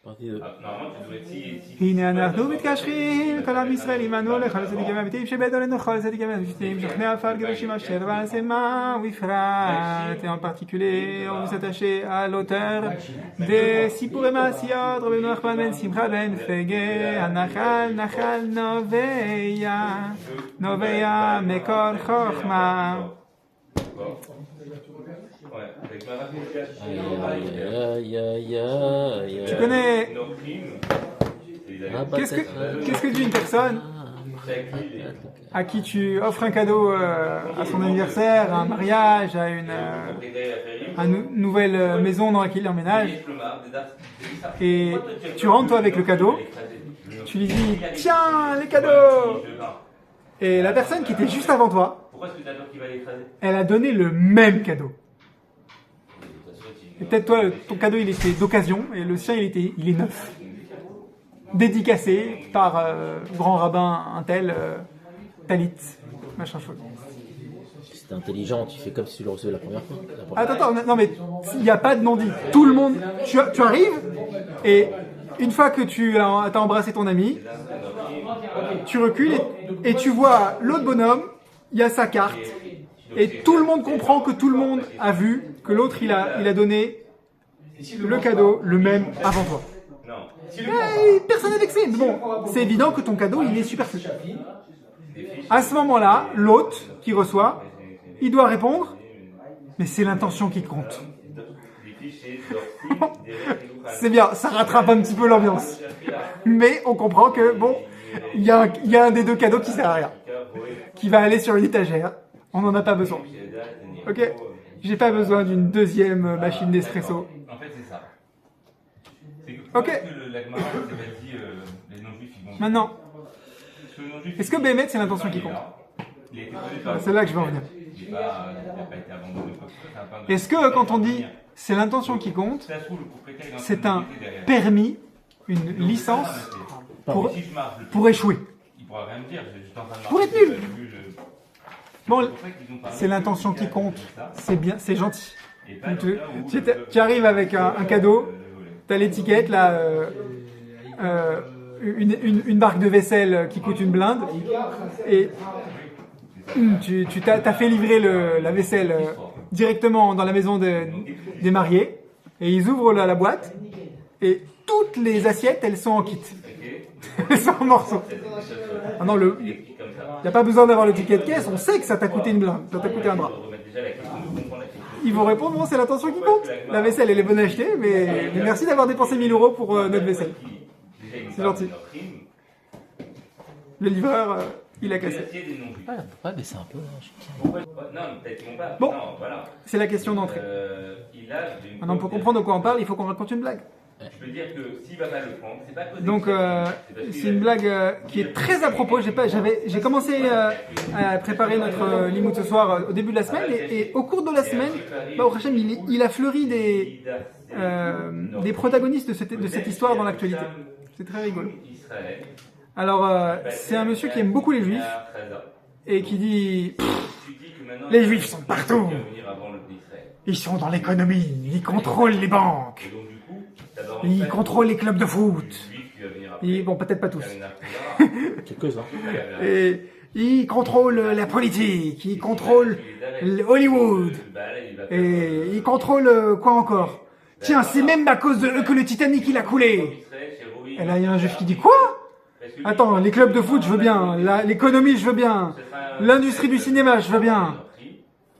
normalement, tu dois être si. הנה אנחנו מתקשרים, כל עם ישראל עמנו לכל הצדיקים האמיתיים שבית עלינו, כל הצדיקים האמיתיים שוכני עפר קדושים אשר ועשמה ובפרט. Et en particulier, on veut s'attacher à l'auteur des Sipurim Asiyot, Rabbi Nachman ben Simcha ben Fege, הנחל נחל נובע, נובע מקור חוכמה. Tu connais. Qu'est-ce que dit une personne à qui tu offres un cadeau à son anniversaire, à un mariage, à une nouvelle maison dans laquelle il emménage, et tu rentres toi avec le cadeau, tu lui dis tiens les cadeaux, et la personne qui était juste avant toi, elle a donné le même cadeau. Et peut-être toi, ton cadeau il était d'occasion et le sien il est neuf, dédicacé par grand rabbin un tel talit, machin chose. Si t'es intelligent, tu fais comme si tu le recevais la première fois. Attends, non mais il n'y a pas de non-dit. Tout le monde, tu arrives et une fois que tu as embrassé ton ami, tu recules et tu vois l'autre bonhomme, il y a sa carte. Et tout le monde comprend que tout le monde a vu que l'autre il a donné le cadeau le même avant toi. Personne n'est vexé. Bon, c'est évident que ton cadeau il est superflu. À ce moment-là, l'autre qui reçoit, il doit répondre, mais c'est l'intention qui compte. C'est bien, ça rattrape un petit peu l'ambiance. Mais on comprend que bon, il y a un des deux cadeaux qui sert à rien, qui va aller sur une étagère. On n'en a pas besoin. Ok, j'ai pas besoin d'une deuxième machine d'espresso. En fait, c'est ça. Ok. Maintenant, est-ce que Bémet c'est l'intention qui compte? C'est là que je veux en venir. Est-ce que quand on dit c'est l'intention qui compte, c'est un permis, une licence pour échouer? Pour être nul. Bon, c'est l'intention qui compte, c'est bien, c'est gentil. Tu arrives avec un cadeau, tu as l'étiquette, là, une barque de vaisselle qui coûte une blinde, et tu t'as fait livrer la vaisselle directement dans la maison des mariés, et ils ouvrent la boîte, et toutes les assiettes, elles sont en kit. Elles sont en morceaux. Ah non, il n'y a pas besoin d'avoir le ticket de caisse, on sait que ça t'a coûté une blinde, ça t'a coûté un bras. Ils vont répondre, bon, c'est l'intention qui compte. La vaisselle, elle est bonne à acheter, mais merci d'avoir dépensé 1000 € pour notre vaisselle. C'est gentil. Le livreur, il a cassé. Ouais, mais c'est un peu... Bon, c'est la question d'entrée. Maintenant, pour comprendre de quoi on parle, il faut qu'on raconte une blague. Je peux dire que s'il va pas le prendre, c'est pas cause. Donc c'est une blague qui est très à propos. J'ai commencé à préparer notre limoud ce soir au début de la semaine et au cours de la semaine, au Hachem, il a fleuri des protagonistes de cette histoire dans l'actualité. C'est très rigolo. Alors c'est un monsieur qui aime beaucoup les juifs et qui dit les juifs sont partout. Ils sont dans l'économie, ils contrôlent les banques. Ils contrôlent les clubs de foot. Bon, peut-être pas tous. Quelques-uns. Et ils contrôlent la politique. Ils contrôlent Hollywood. Et ils contrôlent quoi encore? Tiens, c'est même à cause de eux que le Titanic il a coulé. Et là, il y a un juif qui dit quoi? Attends, les clubs de foot, je veux bien. L'économie, je veux bien. L'industrie du cinéma, je veux bien.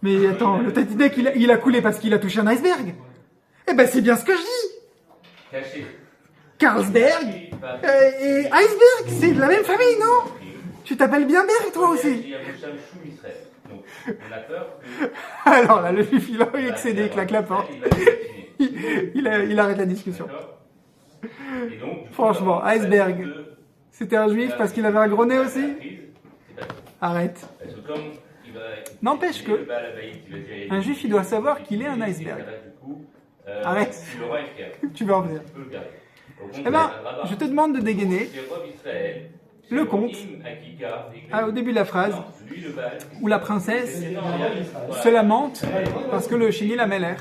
Mais attends, le Titanic il a coulé parce qu'il a touché un iceberg. Eh ben, c'est bien ce que je dis. Carlsberg et Iceberg, c'est de la même famille, non? Tu t'appelles bien Berg, toi aussi? Alors là, le juif, il a excédé, il claque la porte. Il arrête la discussion. Franchement, Iceberg, c'était un juif parce qu'il avait un gros nez aussi? Arrête. N'empêche que un juif, il doit savoir qu'il est un iceberg. Arrête. Tu vas en venir. Eh ben, je te demande de dégainer le conte au début de la phrase où la princesse se lamente parce que le Shini la Meler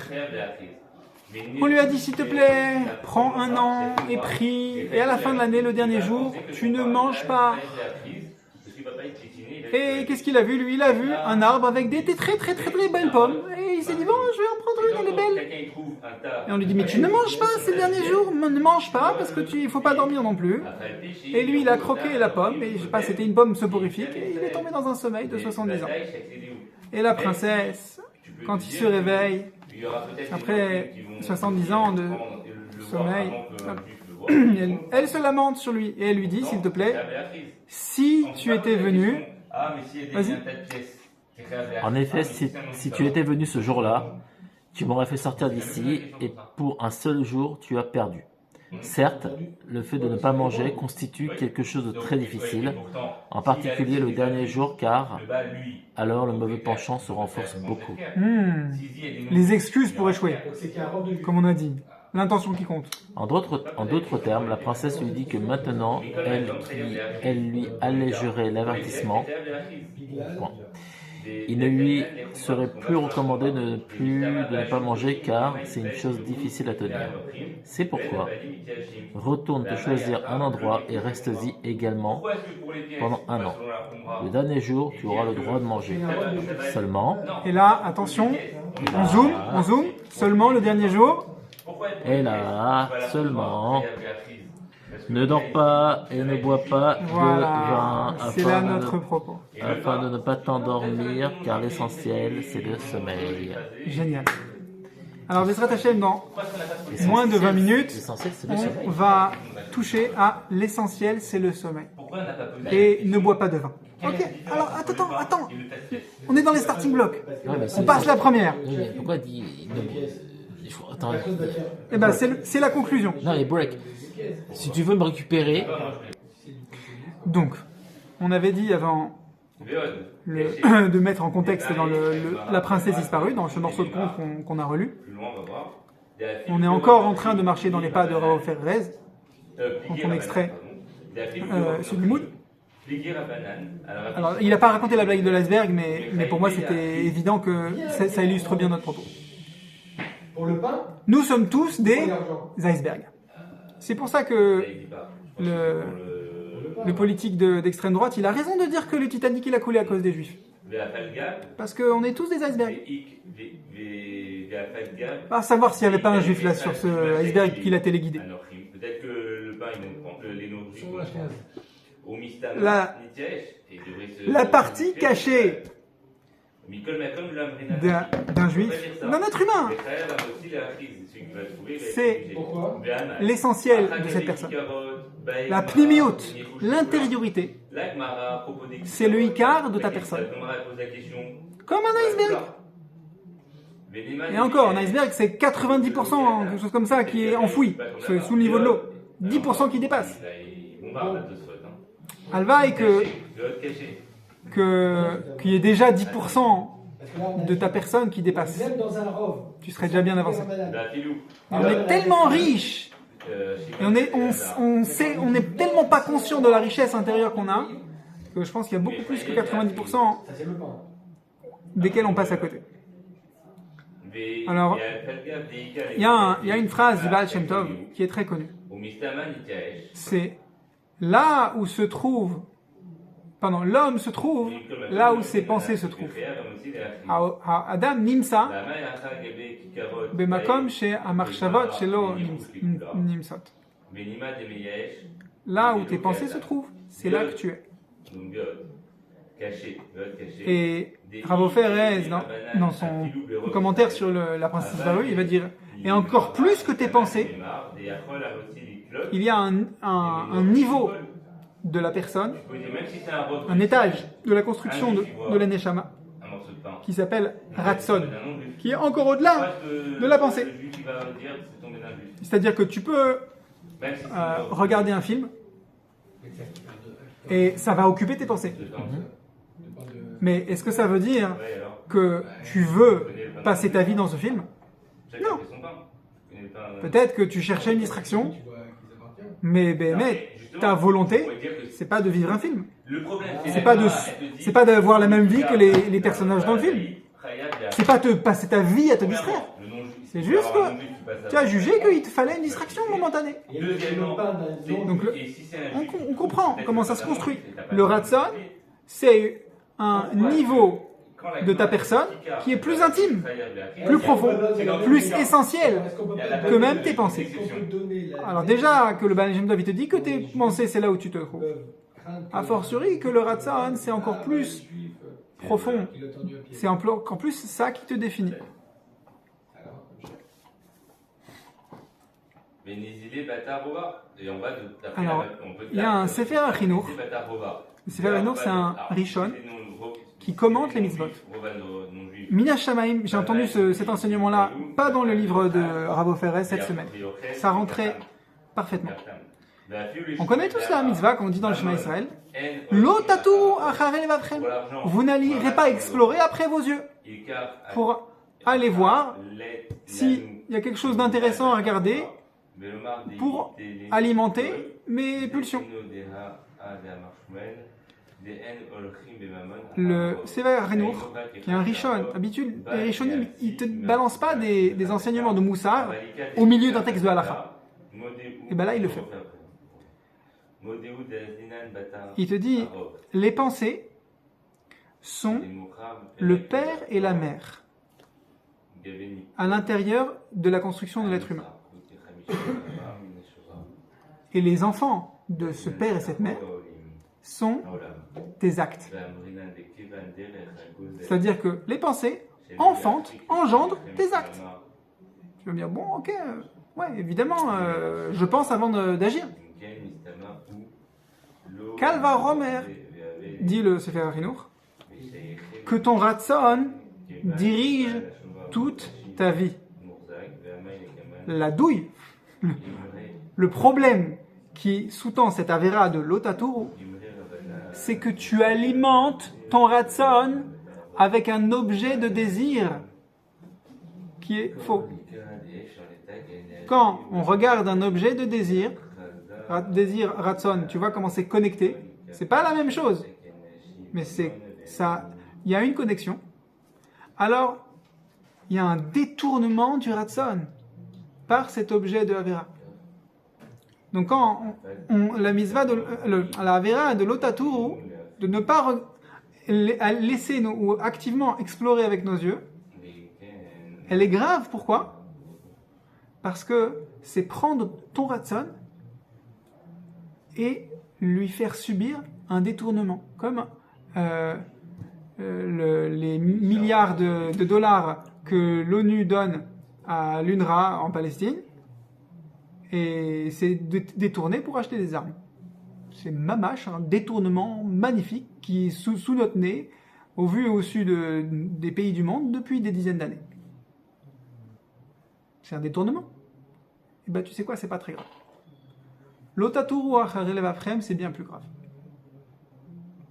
On lui a dit, s'il te plaît, prends un an et prie, et à la fin de l'année, le dernier jour, tu ne manges pas. Et qu'est-ce qu'il a vu, lui? Il a vu un arbre avec des très belles pommes. Et il s'est dit, bon, je vais en prendre une, elle est belle. Et on lui dit, mais tu ne manges pas ces derniers jours, ne mange pas, parce que il faut pas dormir non plus. Et lui, il a croqué la pomme, et je sais pas, c'était une pomme soporifique, et il est tombé dans un sommeil de 70 ans. Et la princesse, quand il se réveille, après 70 ans de sommeil, elle se lamente sur lui, et elle lui dit, s'il te plaît, si tu étais venu, vas-y. En effet, si tu étais venu ce jour-là, tu m'aurais fait sortir d'ici et pour un seul jour, tu as perdu. Certes, le fait de ne pas manger constitue quelque chose de très difficile, en particulier le dernier jour, car alors le mauvais penchant se renforce beaucoup. Les excuses pour échouer, comme on a dit. L'intention qui compte. En d'autres termes, la princesse lui dit que maintenant, elle lui allégerait l'avertissement. Bon. Il ne lui serait plus recommandé de ne pas manger car c'est une chose difficile à tenir. C'est pourquoi retourne te choisir un endroit et reste-y également pendant un an. Le dernier jour, tu auras le droit de manger. Seulement, et là, attention, on zoome, seulement le dernier jour. Et là, seulement, ne dors pas et ne bois pas de vin c'est là notre propos. afin de ne pas t'endormir, car l'essentiel, c'est le sommeil. Génial. Alors, Bezrat Hashem, dans moins de 20 minutes, L'essentiel, c'est le sommeil. on va toucher à l'essentiel, c'est le sommeil. Et ne bois pas de vin. Ok, alors attends. On est dans les starting blocks. Ouais, mais On passe la première. Oui, mais pourquoi dit... Attends. Eh ben, c'est la conclusion. Non, les break. Si tu veux me récupérer... Donc, on avait dit avant de mettre en contexte dans la princesse disparue, dans ce morceau de conte qu'on a relu. On est encore en train de marcher dans les pas de Rao Ferrez, dont on extrait Subimoud. Alors, il n'a pas raconté la blague de l'iceberg, mais pour moi, c'était évident que ça illustre bien notre propos. Nous sommes tous des icebergs. C'est pour ça que le politique d'extrême droite, il a raison de dire que le Titanic il a coulé à cause des Juifs. Parce qu'on est tous des icebergs. À savoir s'il n'y avait pas un Juif là sur ce iceberg qui l'a téléguidé. Peut-être que le pain, les nourrit. La partie cachée d'un Juif, d'un être humain, c'est l'essentiel de cette personne. La pnimiout, l'intériorité, c'est le icard de ta personne. Comme un iceberg. Et encore, un iceberg, c'est 90%, quelque chose comme ça, qui est enfoui, sous le niveau de l'eau. 10% qui dépasse. Alva est qu'il y ait déjà 10% de ta personne qui dépasse. Tu serais déjà bien avancé. On est tellement riche et on est tellement pas conscient de la richesse intérieure qu'on a que je pense qu'il y a beaucoup plus que 90% desquels on passe à côté. Alors, il y a une phrase du Baal Shem Tov qui est très connue. C'est là où se trouve, l'homme se trouve là où ses pensées se trouvent. Adam nimsa bemakom she amarchavot shelo nimsot. Là où tes pensées se trouvent, c'est là que tu es. Et Rav Ofer Erez, dans son commentaire sur la princesse disparue, il va dire, et encore plus que tes pensées, il y a un niveau de la personne, un étage de la construction de la Neshama, qui s'appelle Ratson, qui est encore au-delà de la pensée. C'est-à-dire que tu peux regarder un film, et ça va occuper tes pensées. Mais est-ce que ça veut dire que tu veux passer ta vie dans ce film? Non. Peut-être que tu cherchais une distraction, mais ta volonté, c'est pas de vivre un film. C'est pas d'avoir la même vie que les personnages dans le film. C'est pas de passer ta vie à te distraire. C'est juste que tu as jugé qu'il te fallait une distraction momentanée. Deuxièmement, Donc, et si c'est un juif, on comprend comment ça se totalement construit. c'est ta Le personne, Ratson, c'est un niveau quand la de ta personne qui est plus intime, plus profond, plus essentiel que même tes pensées. Alors déjà que le Baal Shem Tov, il te dit que tes pensées, c'est là où tu te trouves. A fortiori que le Ratson, c'est encore plus profond. C'est encore plus ça qui te définit. Alors, il y a un Sefer HaChinuch. Le Sefer HaChinuch, c'est un Rishon qui commente les mitzvot. Mina Shamaim, j'ai entendu cet enseignement-là, pas dans le livre de Rav Ofer cette semaine. Ça rentrait parfaitement. On connaît tous la mitzvah, comme on dit dans le Shema Israël. Lo tatu acharei levavchem. Vous n'allirez pas explorer après vos yeux pour aller voir s'il y a quelque chose d'intéressant à regarder pour alimenter mes pulsions. Le Sefer HaChinuch, qui est un Rishon, d'habitude, les Rishonim, ils ne te balancent pas des enseignements de Moussar au milieu d'un texte de Halakha. Et bien là, il le fait. Il te dit, les pensées sont le père et la mère à l'intérieur de la construction de l'être humain. Et les enfants de ce père et cette mère sont tes actes. C'est-à-dire que les pensées engendrent tes actes. Tu vas me dire, bon, ok, ouais, évidemment, je pense avant d'agir. Kalva Romer, dit le Sefer HaChinuch, que ton Ratson dirige toute ta vie. La douille, le problème qui sous-tend cette avéra de l'Otaturu, c'est que tu alimentes ton Ratson avec un objet de désir qui est faux. Quand on regarde un objet de désir Ratson, tu vois comment c'est connecté. C'est pas la même chose, mais il y a une connexion. Alors, il y a un détournement du Ratson par cet objet de Avera. Donc quand la mitzvah la Avera de l'Otaturu, de ne pas laisser ou activement explorer avec nos yeux, elle est grave. Pourquoi? Parce que c'est prendre ton Ratson et lui faire subir un détournement. Comme les milliards de dollars que l'ONU donne à l'UNRWA en Palestine, et c'est détourné pour acheter des armes. C'est mamache, un détournement magnifique qui est sous notre nez, au vu et au su des pays du monde depuis des dizaines d'années. C'est un détournement. Et ben tu sais quoi, c'est pas très grave. L'Otaturu acharei levavchem, c'est bien plus grave.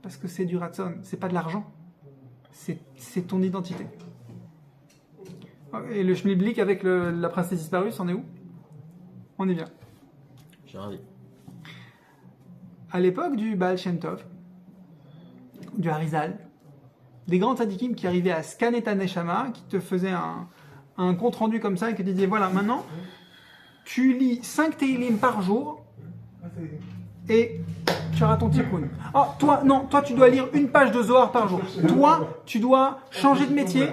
Parce que c'est du Ratson, c'est pas de l'argent. C'est ton identité. Et le Schmilblick avec la princesse disparue, c'en est où? On y vient. J'ai ravi. À l'époque du Baal Shem Tov, du Harizal, des grands tzadikim qui arrivaient à scanner ta neshama, qui te faisaient un compte rendu comme ça et qui te disaient, voilà, maintenant, tu lis 5 Teilim par jour et tu auras ton tikkun. Oh, toi, tu dois lire une page de Zohar par jour. Toi, tu dois changer de métier.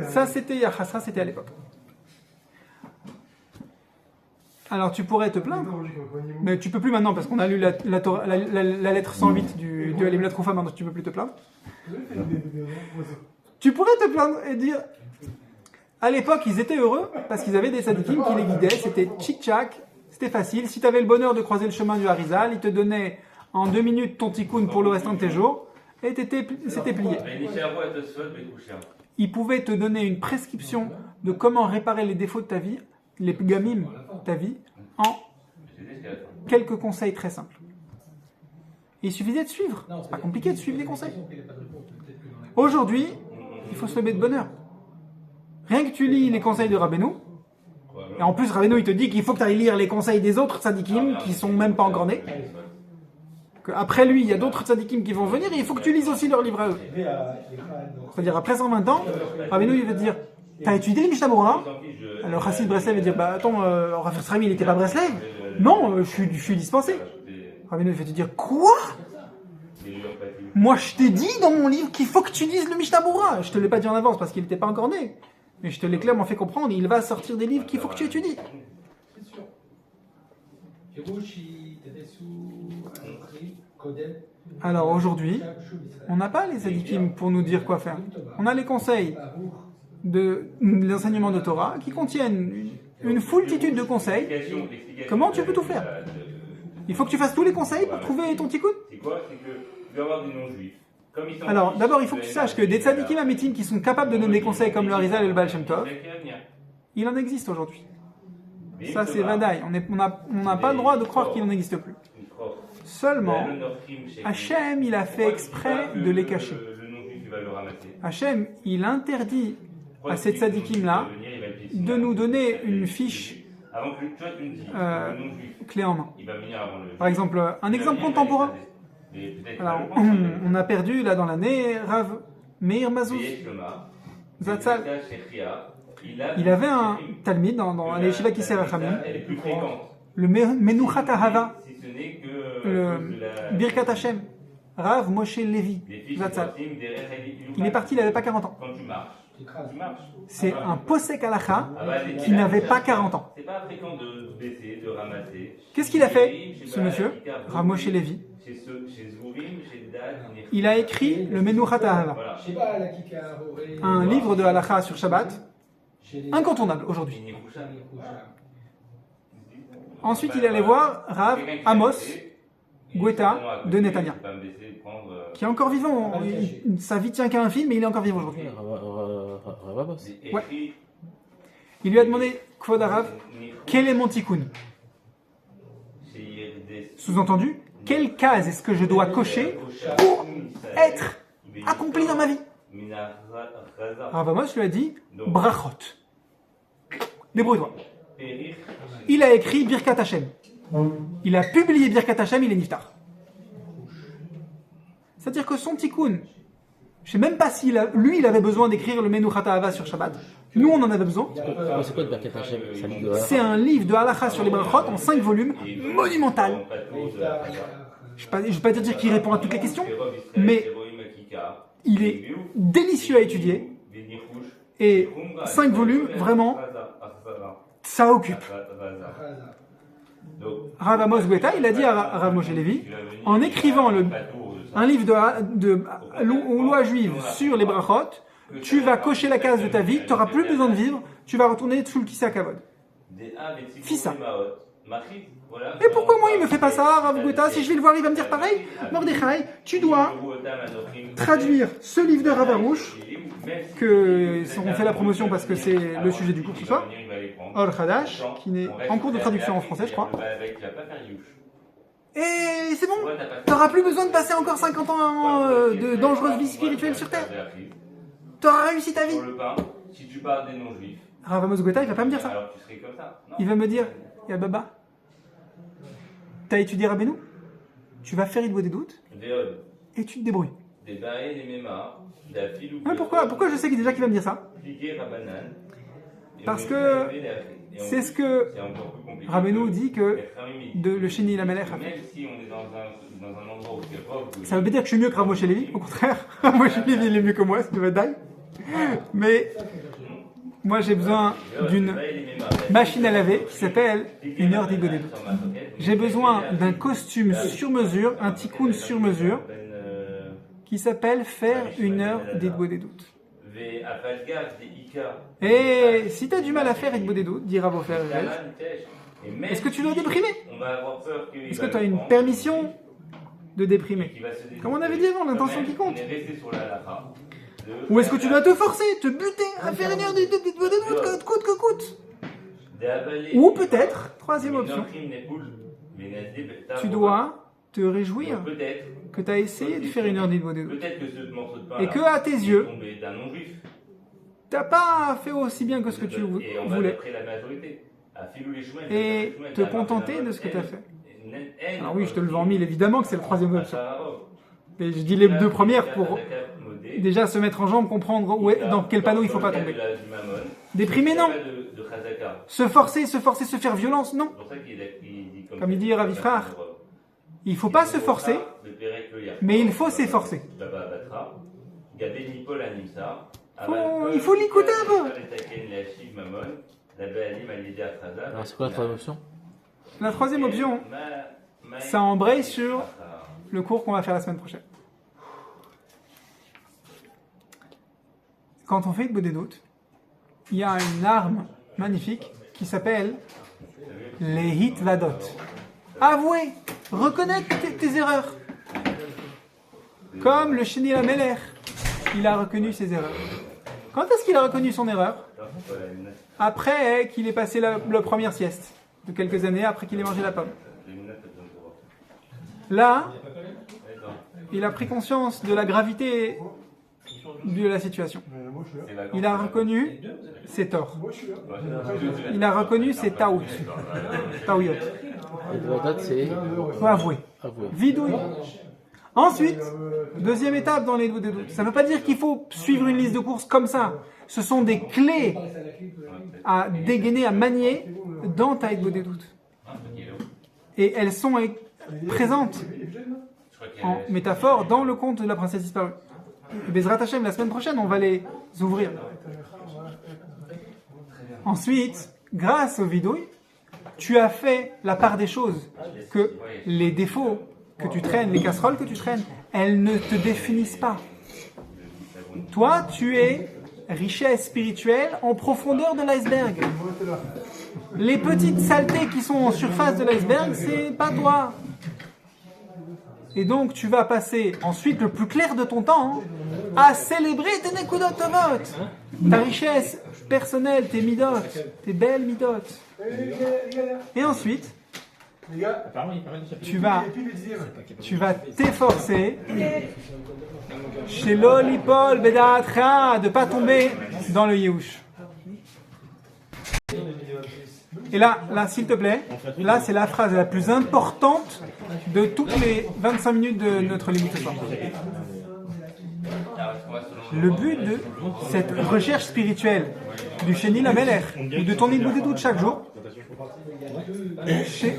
Ça, c'était à l'époque. Alors, tu pourrais te plaindre, mais tu peux plus maintenant parce qu'on a lu la lettre 108 du Halim Latroufa, maintenant tu peux plus te plaindre. Tu pourrais te plaindre et dire, à l'époque, ils étaient heureux parce qu'ils avaient des tzadikim qui les guidaient, c'était tchic-tchac, c'était facile. Si tu avais le bonheur de croiser le chemin du Harizal, ils te donnaient en 2 minutes ton tikkun pour le restant de tes jours, et c'était plié. Ils pouvaient te donner une prescription de comment réparer les défauts de ta vie, les gamim de ta vie, en quelques conseils très simples. Et il suffisait de suivre. C'est pas compliqué de suivre les conseils. Aujourd'hui, il faut se lever de bonne heure. Rien que tu lis les conseils de Rabbeinu, et en plus Rabbeinu il te dit qu'il faut que tu ailles lire les conseils des autres tzadikim qui sont même pas encore nés. Après lui, il y a d'autres tzadikim qui vont venir et il faut que tu lises aussi leurs livres à eux. C'est-à-dire après 120 ans, Rabbeinu il va te dire, T'as étudié le Mishnah Berurah? Alors Chassid Breslev va dire, bah attends, Rav Srami, il était pas Breslev? Non, je suis dispensé. Rabbeinu va te dire, quoi? Moi je t'ai dit dans mon livre qu'il faut que tu dises le Mishnah Berurah. Je te l'ai pas dit en avance parce qu'il n'était pas encore né. Mais je te l'ai clairement fait comprendre, il va sortir des livres qu'il faut que tu étudies. Alors aujourd'hui, on n'a pas les tzadikim pour nous dire quoi faire. On a les conseils de l'enseignement de Torah qui contiennent une foultitude de conseils. Comment tu peux tout faire? Il faut que tu fasses tous les conseils pour trouver ton tikkun. C'est quoi? C'est que tu vas avoir des non-juifs. Alors d'abord, il faut que tu saches que des tzadikim amitim qui sont capables de donner des conseils comme le Harizal et le Baal Shem Tov, il en existe aujourd'hui. Ça c'est Vadaï. On n'a pas le droit de croire qu'il n'en existe plus. Seulement, Hachem, il a fait exprès de les cacher. Hachem, il interdit à ces tzadikim-là de nous donner une fiche clé en main. Par exemple, un exemple contemporain. Alors, on a perdu là dans l'année Rav Meir Mazouz Zatzal. Il avait un talmid dans les Yeshiva Kisei Rachamim, le Menuchat Ahava, le Birkat Hashem, Rav Moshe Levi Zatzal. Il est parti, il n'avait pas 40 ans. C'est un posek halacha qui n'avait pas 40 ans. Qu'est-ce qu'il a fait, ce monsieur, Rav Moshe Levi? Il a écrit le Menuchat Ahava, un livre de halacha sur Shabbat, incontournable aujourd'hui. Ensuite, il est allé voir Rav Amos Guetta de Netanya, qui est encore vivant. Sa vie tient qu'à un film, mais il est encore vivant aujourd'hui. Ouais. Il lui a demandé, Kvod Harav, quel est mon tikkun? Sous-entendu, quelle case est-ce que je dois cocher pour être accompli dans ma vie? Rav Amos lui a dit, brachot. Débrouille-toi. Il a écrit Birkat Hashem. Il a publié Birkat Hashem, il est niftar. C'est-à-dire que son tikkun, je ne sais même pas si lui il avait besoin d'écrire le Menuchat Ahava sur Shabbat. Nous on en avait besoin. C'est quoi le Birkat Hashem? C'est un livre de halacha sur les brachot en 5 volumes, monumental. Je ne vais pas dire qu'il répond à toutes les questions, mais il est délicieux à étudier. Et 5 volumes, vraiment, ça occupe. Rav Amos Guetta, il a dit à Rav Moshe Levi, en écrivant un livre de loi juive sur les brachot, tu vas cocher la case de ta vie, tu n'auras plus besoin de vivre, tu vas retourner sous le Kisei Kavod. Fis ça. Et pourquoi moi il me fait pas ça, Rav Guetta? Si je vais le voir, il va me dire pareil. Mordechai, tu dois traduire ce livre de Rav Arouche, que on fait la promotion parce que c'est le sujet du cours ce soir, Or Hadash, qui est en cours de traduction en français, je crois. Et c'est bon, t'auras plus besoin de passer encore 50 ans de dangereuse vie spirituelle sur Terre. T'auras réussi ta vie. Rav Amos Guetta, il va pas me dire ça. Il va me dire, Ya Baba, t'as étudié Rabbeinu, tu vas faire Idbo des doutes, et tu te débrouilles. Ouais, pourquoi je sais déjà qu'il va me dire ça? Parce que c'est ce que Rabbeinu dit que le Sheni Lamelech a fait. Ça veut pas dire que je suis mieux que Rav Moshe Levi, au contraire. Rav Moshe Levi il est mieux que moi, c'est de Vadaï. Mais moi j'ai besoin d'une machine à laver qui s'appelle une heure d'Idbo des doutes. J'ai besoin d'un costume sur mesure, un tikkun sur mesure, qui s'appelle faire une heure d'Idbo des doutes. Et si tu as du mal à faire Idbo des doutes, dit Rav Ofer, est-ce que tu dois déprimer? Est-ce que tu as une permission de déprimer? Comme on avait dit avant, l'intention qui compte. Ou est-ce que tu dois te forcer, te buter à faire une heure d'Idbo des doutes, coûte que coûte? Ou peut-être, troisième option, tu dois te réjouir que tu as essayé de faire une heure d'Idbo des doutes. Et que à tes yeux, tu n'as pas fait aussi bien que ce que tu voulais. Et te contenter de ce que tu as fait. Alors oui, je te le vends en mille, évidemment que c'est la troisième option. Mais je dis les deux premières pour déjà se mettre en jambe, comprendre dans quel panneau il ne faut pas tomber. Déprimer, non. Se forcer, se faire violence, non. Comme il dit Rav Ifrach, il ne faut pas se forcer, mais il faut s'efforcer. Il faut l'écouter un peu. Alors, c'est quoi la troisième option? La troisième option, ça embraye sur le cours qu'on va faire la semaine prochaine. Quand on fait le Bodedut, il y a une arme magnifique qui s'appelle les hitvadot. Avouer, reconnaître tes erreurs. Comme le Sheni Lamelech, il a reconnu ses erreurs. Quand est-ce qu'il a reconnu son erreur? Après qu'il ait passé la première sieste, de quelques années après qu'il ait mangé la pomme. Là, il a pris conscience de la gravité de la situation. Il a reconnu ses torts. Il a reconnu ses taouyot. Hitvadot, c'est Faut avouer. avouer. Vidouille. Ensuite, deuxième étape dans les doutes. Ça ne veut pas dire qu'il faut suivre une liste de courses comme ça. Ce sont des clés à dégainer, à manier dans ta des doutes. Et elles sont présentes en métaphore dans le conte de la princesse disparue. Et Bezrat Hashem, la semaine prochaine, on va les ouvrir. Ensuite, grâce au vidouille, tu as fait la part des choses, que les défauts que tu traînes, les casseroles que tu traînes, elles ne te définissent pas. Toi, tu es richesse spirituelle en profondeur de l'iceberg. Les petites saletés qui sont en surface de l'iceberg, c'est pas toi. Et donc, tu vas passer ensuite le plus clair de ton temps à célébrer tes nekudot tovot, ta richesse personnelle, tes midot, tes belles midot. Et ensuite, tu vas t'efforcer chez l'olipol beda'atra de pas tomber dans le yéhouch. Et là, s'il te plaît, là c'est la phrase la plus importante de toutes les 25 minutes de notre limite. Le but de cette recherche spirituelle du Sheni Lamelech ou de ton Iboudedout chaque jour,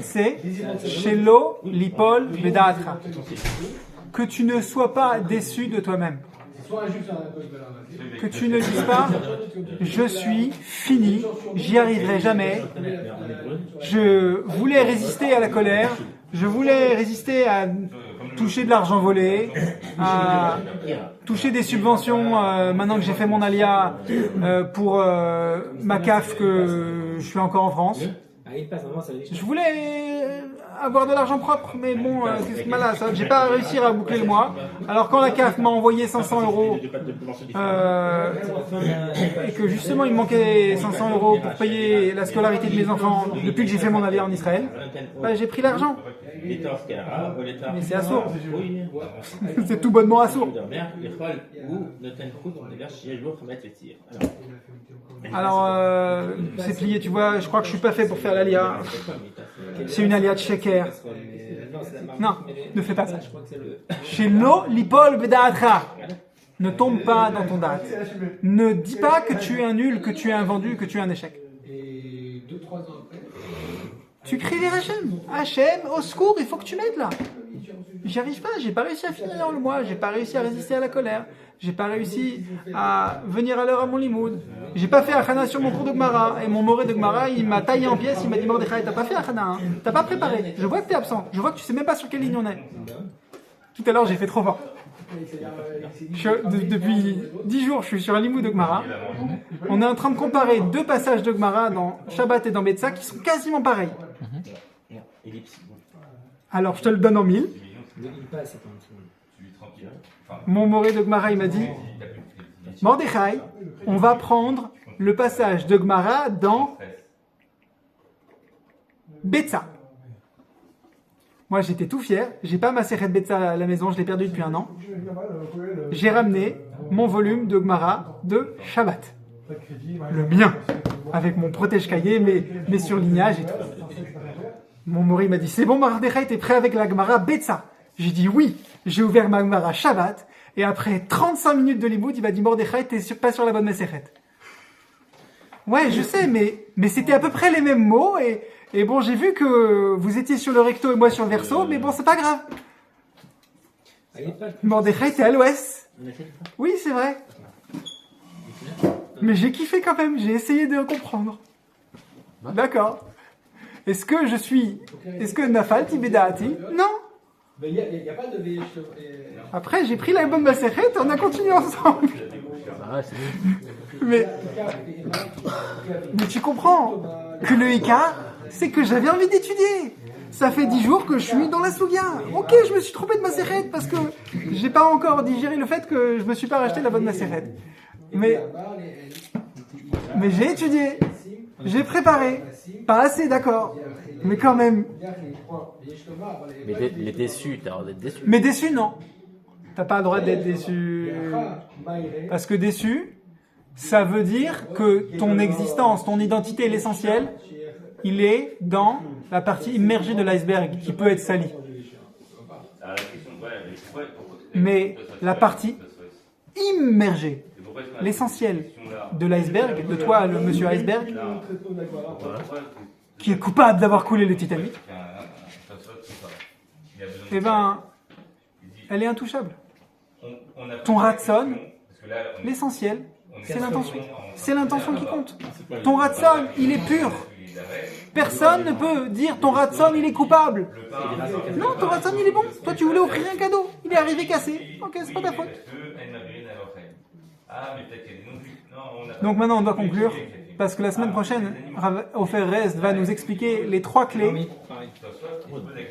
c'est Shelo Lipol Beda'atra. Que tu ne sois pas déçu de toi-même. Que tu ne dises pas je suis fini, j'y arriverai jamais. Je voulais résister à la colère, je voulais résister à toucher de l'argent volé, à toucher des subventions maintenant que j'ai fait mon alia pour ma CAF que je suis encore en France. Je voulais avoir de l'argent propre, mais bon, qu'est-ce que malade, ça, j'ai pas réussi à boucler le mois. Alors quand la CAF m'a envoyé 500 euros et que justement il me manquait 500 euros pour payer la scolarité de mes enfants depuis que j'ai fait mon alia en Israël, bah, j'ai pris l'argent. Mais c'est assourd. C'est tout bonnement assourd. Alors, c'est plié, tu vois, je crois que je suis pas fait pour faire l'alia. C'est une alia de sheker. Non, ne fais pas ça. Chez l'eau, l'ipol beda'atra. Ne tombe pas dans ton date. Ne dis pas que tu es un nul, que tu es un vendu, que tu es un échec. Tu cries vers Hachem. Hachem, au secours, il faut que tu m'aides là. J'y arrive pas, j'ai pas réussi à finir le mois, j'ai pas réussi à résister à la colère, j'ai pas réussi à venir à l'heure à mon limoud, j'ai pas fait Achana sur mon cours de Gemara, et mon moré de Gemara, il m'a taillé en pièces, il m'a dit Mordechai, t'as pas fait Achana, hein, t'as pas préparé, je vois que t'es absent, je vois que tu sais même pas sur quelle ligne on est. Tout à l'heure, j'ai fait trop fort. Depuis 10 jours, je suis sur un limoud de Gemara. On est en train de comparer deux passages de Gemara dans Shabbat et dans Betsa qui sont quasiment pareils. Alors, je te le donne en 1000. Mon moré de Gemara, il m'a dit Mordechai, on va prendre le passage de Gemara dans Betsa. Moi, j'étais tout fier. J'ai pas ma série de Betsa à la maison, je l'ai perdu depuis 1 an. J'ai ramené mon volume de Gemara de Shabbat. Le mien. Avec mon protège-cahier, mes surlignages et tout. Mon mori m'a dit, c'est bon Mordechai, t'es prêt avec la Gemara Betsa? J'ai dit oui. J'ai ouvert ma Gemara Shabbat. Et après 35 minutes de liboud, il m'a dit Mordechai, pas sur la bonne Maseret. Ouais, je sais, mais c'était à peu près les mêmes mots. Et bon, j'ai vu que vous étiez sur le recto et moi sur le verso, mais bon, c'est pas grave. Mordechai, t'es à l'ouest. Oui, c'est vrai. Mais j'ai kiffé quand même, j'ai essayé de comprendre. D'accord. Est-ce que Nafal Tibedati? Non. Il n'y a pas de... Après, j'ai pris l'album Maseret et on a continué ensemble. Mais tu comprends que le Ika, c'est que j'avais envie d'étudier. Ça fait 10 jours que je suis dans la Sougia. Ok, je me suis trompé de Maseret parce que j'ai pas encore digéré le fait que je me suis pas racheté la bonne Maseret. Mais j'ai étudié, j'ai préparé, pas assez, d'accord, mais quand même. Mais déçu, t'as l'air d'être déçu. Mais déçu, non. T'as pas le droit d'être déçu. Parce que déçu, ça veut dire que ton existence, ton identité, l'essentiel, il est dans la partie immergée de l'iceberg qui peut être salie. Mais la partie immergée, l'essentiel de l'iceberg, de toi, le monsieur iceberg, qui est coupable d'avoir coulé le Titanic, eh ben, elle est intouchable. Ton ratson, l'essentiel, c'est l'intention. C'est l'intention qui compte. Ton ratson, il est pur. Personne ne peut dire ton ratson, il est coupable. Non, ton ratson, il est bon. Toi, tu voulais offrir un cadeau. Il est arrivé cassé. Ok, c'est pas ta faute. Donc maintenant, on doit conclure. Parce que la semaine prochaine, Rav Ofer Rest va nous expliquer les 3 clés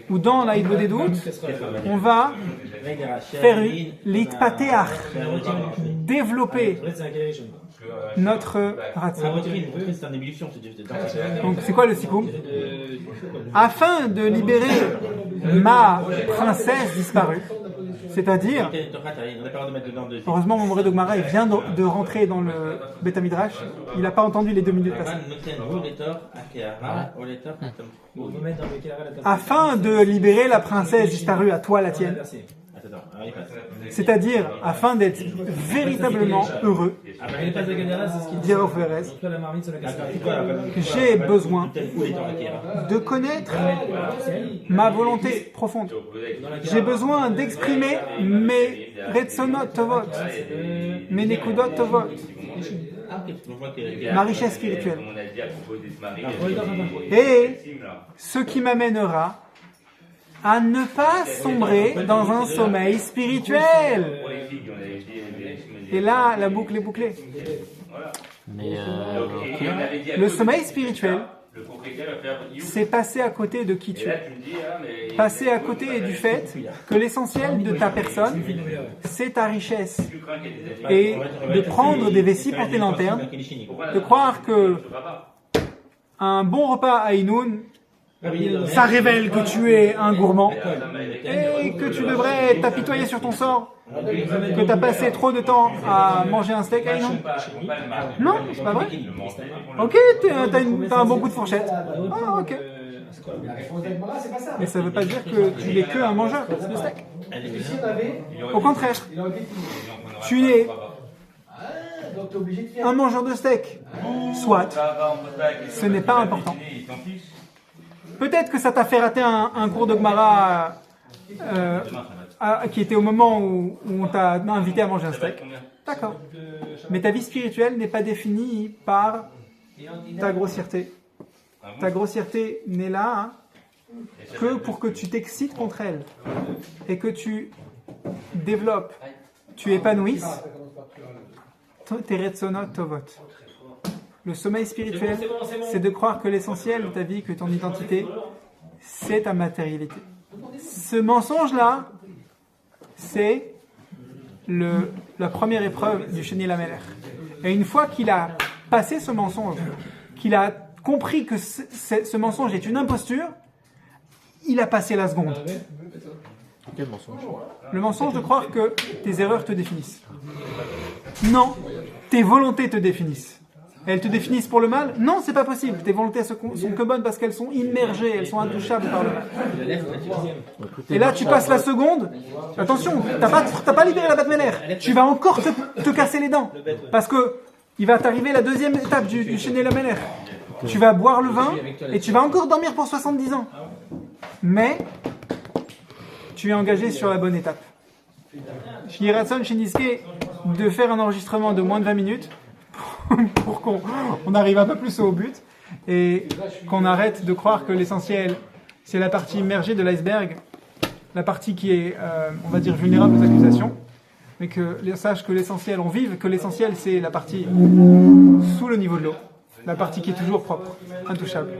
où dans la Hidbo des doutes, on va faire l'itpateach, développer notre ratson. Donc c'est quoi le sikoum? Afin de libérer ma princesse disparue, c'est-à-dire, heureusement mon Moré Dogmara il vient de rentrer dans le Beth Midrash, il n'a pas entendu les 2 minutes passées. Afin de libérer la princesse disparue, à toi la tienne, c'est-à-dire afin d'être véritablement heureux, dire au Ferez, j'ai besoin de connaître ma volonté profonde. J'ai besoin d'exprimer mes retsonot tovot, mes nekudot tovot, ma richesse spirituelle. Et ce qui m'amènera à ne pas sombrer dans un sommeil spirituel. Et là, la boucle est bouclée. Mais Le sommeil spirituel, c'est passer à côté de qui tu es. Passer à côté du fait que l'essentiel de ta personne, c'est ta richesse. Et de prendre des vessies pour tes lanternes, de croire que un bon repas à Inoun, ça révèle que tu es un gourmand et que tu devrais t'apitoyer sur ton sort, que tu as passé trop de temps à manger un steak. Non, c'est pas vrai. Ok, t'as un bon coup de fourchette. Ah, ok. Mais ça veut pas dire que tu n'es que un mangeur de steak. Au contraire, tu es un mangeur de steak. Soit, ce n'est pas important. Peut-être que ça t'a fait rater un cours de Gemara qui était au moment où on t'a invité à manger un steak. D'accord. Mais ta vie spirituelle n'est pas définie par ta grossièreté. Ta grossièreté n'est là que pour que tu t'excites contre elle et que tu développes, tu épanouisses tes retsonot tovot. Le sommeil spirituel, c'est de croire que l'essentiel de ta vie, que ton identité, c'est ta matérialité. Ce mensonge-là, c'est la première épreuve du Sheni Lameler. Et une fois qu'il a passé ce mensonge, qu'il a compris que ce mensonge est une imposture, il a passé la seconde. quel mensonge? Le mensonge de croire que tes erreurs te définissent. Non, tes volontés te définissent. elles te définissent pour le mal. Non, c'est pas possible. Tes volontés sont que bonnes parce qu'elles sont immergées, elles sont intouchables par le mal. Et là, tu passes la seconde. Attention, t'as pas libéré la Bat Meler. Tu vas encore te casser les dents. Parce que il va t'arriver la deuxième étape du Chéné la Meler. Tu vas boire le vin et tu vas encore dormir pour 70 ans. Mais tu es engagé sur la bonne étape. Shiratson Shiniske de faire un enregistrement de moins de 20 minutes pour qu'on arrive un peu plus au but et qu'on arrête de croire que l'essentiel c'est la partie immergée de l'iceberg, la partie qui est, on va dire, vulnérable aux accusations, mais que sache que l'essentiel, on vive que l'essentiel c'est la partie sous le niveau de l'eau, la partie qui est toujours propre, intouchable.